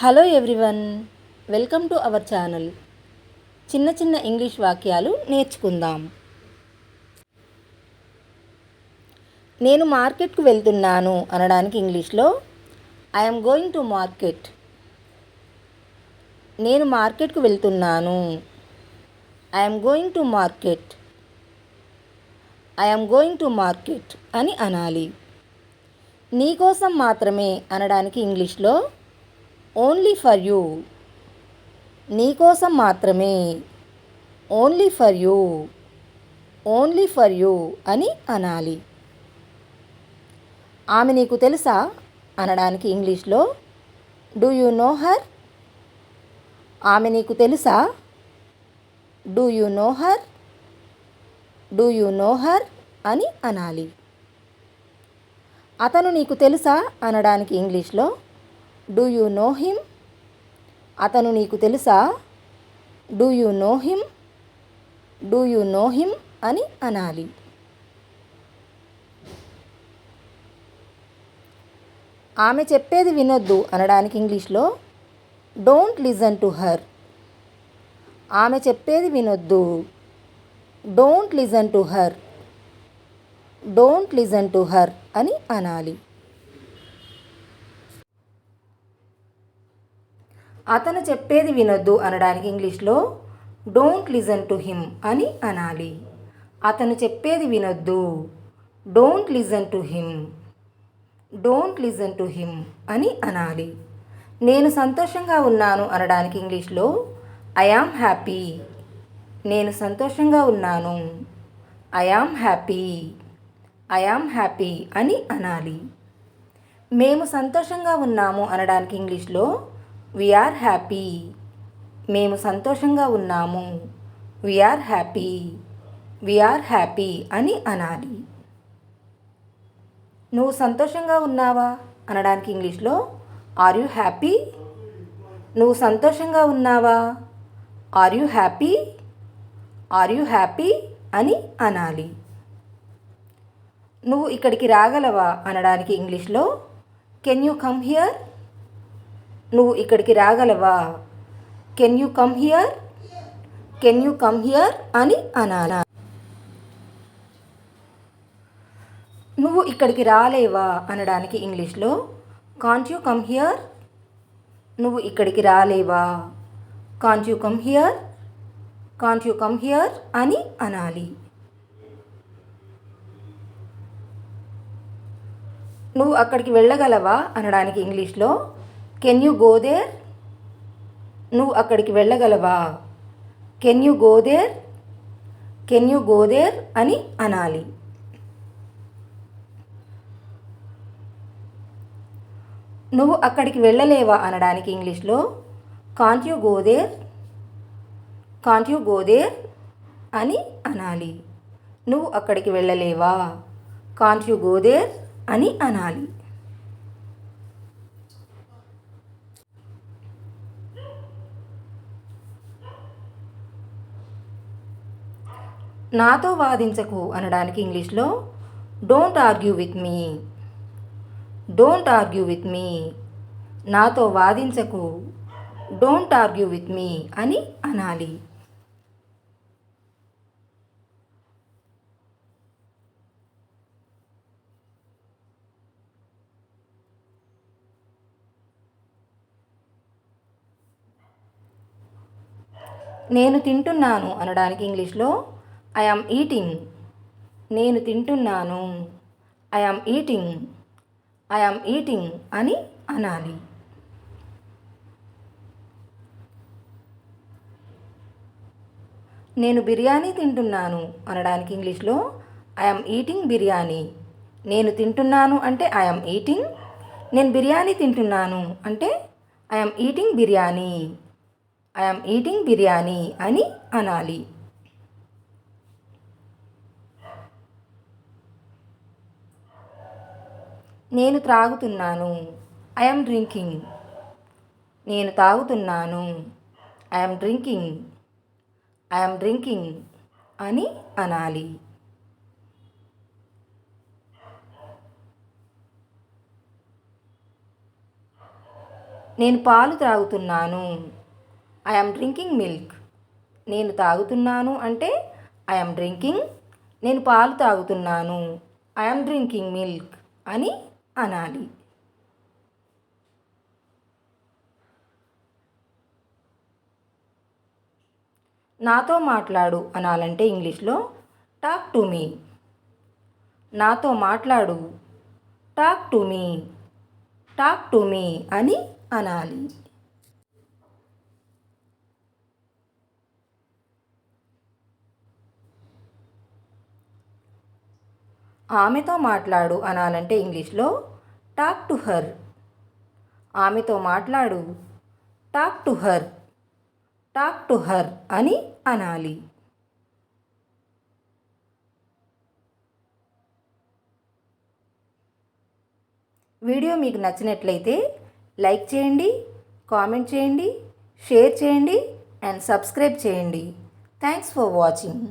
Hello everyone, welcome to our channel. చిన్న చిన్న English వాక్యాలు నేర్చుకుందాం. నేను మార్కెట్కు వెళ్తున్నాను అనడానికి ఇంగ్లీష్లో ఐఎమ్ గోయింగ్ టు మార్కెట్. నేను మార్కెట్కు వెళ్తున్నాను. I'm going to market. I'm going to market అని అనాలి. నీకోసం మాత్రమే అనడానికి ఇంగ్లీష్లో ఓన్లీ ఫర్ యూ. నీకోసం మాత్రమే. Only for you. Only for you అని అనాలి. ఆమె నీకు తెలుసా అనడానికి ఇంగ్లీష్లో డూ యూ నో హర్. ఆమె నీకు తెలుసా. Do you know her. Do you know her అని అనాలి. అతను నీకు తెలుసా అనడానికి ఇంగ్లీష్లో డూ యూ నో హిమ్. అతను నీకు తెలుసా. Do you know him. Do you know him అని అనాలి. ఆమె చెప్పేది వినొద్దు అనడానికి ఇంగ్లీష్లో డోంట్ లిజన్ టు హర్. ఆమె చెప్పేది వినొద్దు. Don't listen to her. Don't listen to her అని అనాలి. అతను చెప్పేది వినొద్దు అనడానికి ఇంగ్లీష్లో డోంట్ లిజన్ టు హిమ్ అని అనాలి. అతను చెప్పేది వినొద్దు. Don't listen to him. Don't listen to him అని అనాలి. నేను సంతోషంగా ఉన్నాను అనడానికి ఇంగ్లీష్లో ఐ యామ్ హ్యాపీ. నేను సంతోషంగా ఉన్నాను. I am happy. I am happy అని అనాలి. మేము సంతోషంగా ఉన్నాము అనడానికి ఇంగ్లీష్లో వి ఆర్ హ్యాపీ. మేము సంతోషంగా ఉన్నాము. We are happy. We are happy అని అనాలి. నువ్వు సంతోషంగా ఉన్నావా అనడానికి ఇంగ్లీష్లో ఆర్ యు హ్యాపీ. నువ్వు సంతోషంగా ఉన్నావా. Are you happy. Are you happy అని అనాలి. నువ్వు ఇక్కడికి రాగలవా అనడానికి ఇంగ్లీష్లో కెన్ యూ కమ్ హియర్. నువ్వు ఇక్కడికి రాగలవా. Can you come here. Can you come here అని అనాలి. నువ్వు ఇక్కడికి రాలేవా అనడానికి ఇంగ్లీష్లో కాంట్ యూ కమ్ హియర్. నువ్వు ఇక్కడికి రాలేవా. Can't you come here. Can't you come here అని అనాలి. నువ్వు అక్కడికి వెళ్ళగలవా అనడానికి ఇంగ్లీష్లో కెన్ యూ గో దేర్. నువ్వు అక్కడికి వెళ్ళగలవా. Can you go there. Can you go there అని అనాలి. నువ్వు అక్కడికి వెళ్ళలేవా అనడానికి ఇంగ్లీష్లో can't you go there. Can't you go there అని అనాలి. నువ్వు అక్కడికి వెళ్ళలేవా. కాంట్ యూ గో దేర్ అని అనాలి. నాతో వాదించకు అనడానికి ఇంగ్లీష్లో don't argue with me. Don't argue with me. నాతో వాదించకు. డోంట్ ఆర్గ్యూ విత్ మీ అని అనాలి. నేను తింటున్నాను అనడానికి ఇంగ్లీష్లో ఐ యామ్ ఈటింగ్. నేను తింటున్నాను. I am eating. I am eating అని అనాలి. నేను బిర్యానీ తింటున్నాను అనడానికి ఇంగ్లీష్లో ఐ యామ్ ఈటింగ్ బిర్యానీ. నేను తింటున్నాను అంటే ఐ యామ్ ఈటింగ్. నేను బిర్యానీ తింటున్నాను అంటే I am eating biryani. I am eating biryani అని అనాలి. నేను త్రాగుతున్నాను. I am drinking. నేను తాగుతున్నాను. I am drinking. I am drinking అని అనాలి. నేను పాలు త్రాగుతున్నాను. I am drinking milk. నేను తాగుతున్నాను అంటే ఐ యామ్ డ్రింకింగ్. నేను పాలు తాగుతున్నాను. ఐ యామ్ డ్రింకింగ్ మిల్క్ అని అనాలి. నాతో మాట్లాడు అనాలంటే ఇంగ్లీష్లో టాక్ టు మీ. నాతో మాట్లాడు, talk to me, talk to me అని అనాలి. ఆమెతో మాట్లాడు అనాలంటే ఇంగ్లీష్లో టాక్ టు హర్. ఆమెతో మాట్లాడు, talk to her, talk to her అని అనాలి. వీడియో మీకు నచ్చినట్లయితే లైక్ చేయండి, కామెంట్ చేయండి, షేర్ చేయండి అండ్ సబ్స్క్రైబ్ చేయండి. Thanks for watching.